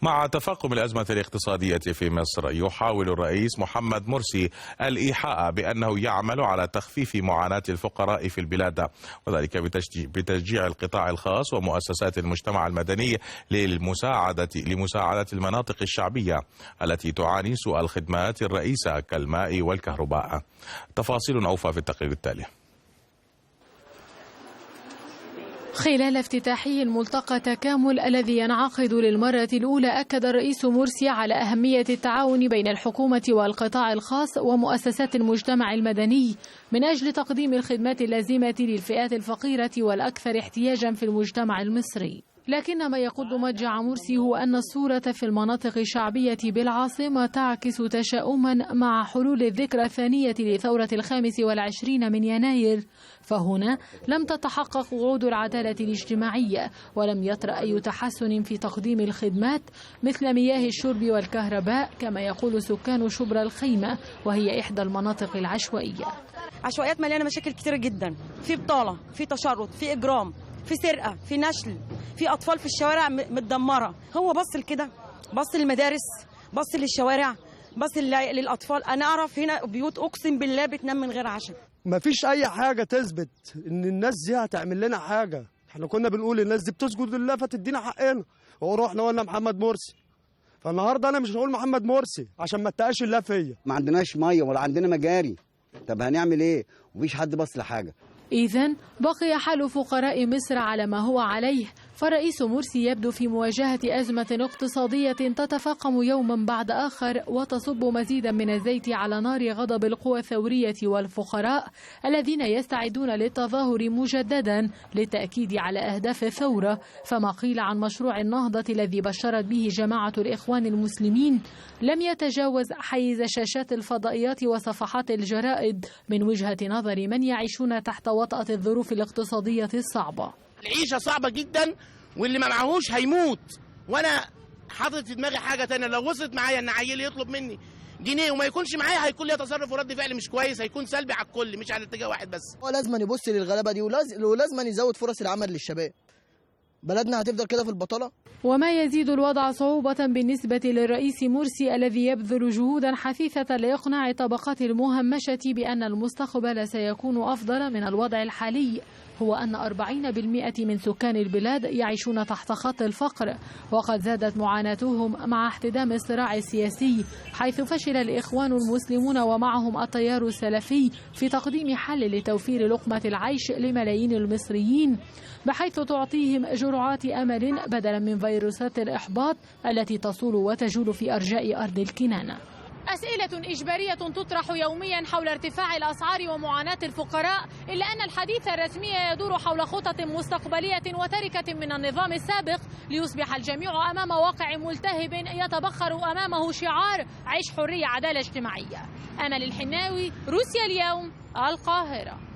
مع تفاقم الأزمة الاقتصادية في مصر، يحاول الرئيس محمد مرسي الإيحاء بأنه يعمل على تخفيف معاناة الفقراء في البلاد، وذلك بتشجيع القطاع الخاص ومؤسسات المجتمع المدني لمساعدة المناطق الشعبية التي تعاني سوء الخدمات الرئيسة كالماء والكهرباء. تفاصيل أوفى في التقرير التالي. خلال افتتاحه الملتقى تكامل الذي ينعقد للمرة الأولى، أكد الرئيس مرسي على أهمية التعاون بين الحكومة والقطاع الخاص ومؤسسات المجتمع المدني من أجل تقديم الخدمات اللازمة للفئات الفقيرة والأكثر احتياجا في المجتمع المصري. لكن ما يقود مضجع مرسي هو أن الصورة في المناطق الشعبية بالعاصمة تعكس تشاؤما مع حلول الذكرى الثانية لثورة 25 من يناير، فهنا لم تتحقق وعود العدالة الاجتماعية ولم يطرأ أي تحسن في تقديم الخدمات مثل مياه الشرب والكهرباء، كما يقول سكان شبرا الخيمة وهي إحدى المناطق العشوائية. عشوائيات مليانة مشاكل كتيرة جدا، في بطالة، في تشرد، في إجرام، في سرقة، في نشل، في أطفال في الشوارع متدمرة. هو بص كده، بص للمدارس، بص للشوارع، بص للأطفال. أنا أعرف هنا بيوت أقسم بالله بتنام من غير عشاء. مفيش أي حاجة تثبت إن الناس دي هتعمل لنا حاجة. احنا كنا بنقول الناس دي بتسجد لله فتدينا حقنا، ورحنا قلنا محمد مرسي. فالنهارده أنا مش هقول محمد مرسي عشان ما اتقاش الله فيا. ما عندناش مية ولا عندنا مجاري، طب هنعمل إيه؟ ومفيش حد بص لحاجة. إذن بقي حال فقراء مصر على ما هو عليه، فالرئيس مرسي يبدو في مواجهة أزمة اقتصادية تتفاقم يوما بعد آخر وتصب مزيدا من الزيت على نار غضب القوى الثورية والفقراء الذين يستعدون للتظاهر مجددا للتأكيد على أهداف الثورة. فما قيل عن مشروع النهضة الذي بشرت به جماعة الإخوان المسلمين لم يتجاوز حيز شاشات الفضائيات وصفحات الجرائد من وجهة نظر من يعيشون تحت وطأة الظروف الاقتصادية الصعبة. العيشة صعبة جدا واللي ما معهوش هيموت، وانا حاطط في دماغي حاجة تانية، لو وصلت معايا ان عيل يطلب مني جنيه وما يكونش معايا هيكون لي تصرف ورد فعل مش كويس، هيكون سلبي على الكل مش على اتجاه واحد بس. هو لازم يبص للغلابة دي ولازم يزود فرص العمل للشباب. بلدنا هتفضل كده في البطالة. وما يزيد الوضع صعوبة بالنسبة للرئيس مرسي الذي يبذل جهودا حثيثة لإقناع الطبقات المهمشة بأن المستقبل سيكون أفضل من الوضع الحالي، هو أن 40% من سكان البلاد يعيشون تحت خط الفقر، وقد زادت معاناتهم مع احتدام الصراع السياسي، حيث فشل الإخوان المسلمون ومعهم التيار السلفي في تقديم حل لتوفير لقمة العيش لملايين المصريين، بحيث تعطيهم جرعات أمل بدلا من فيروسات الإحباط التي تصول وتجول في أرجاء أرض الكنانة. أسئلة إجبارية تطرح يوميا حول ارتفاع الأسعار ومعاناة الفقراء، إلا أن الحديث الرسمي يدور حول خطط مستقبلية وتركة من النظام السابق ليصبح الجميع أمام واقع ملتهب يتبخر أمامه شعار عيش حرية عدالة اجتماعية. أمل الحناوي، روسيا اليوم، القاهرة.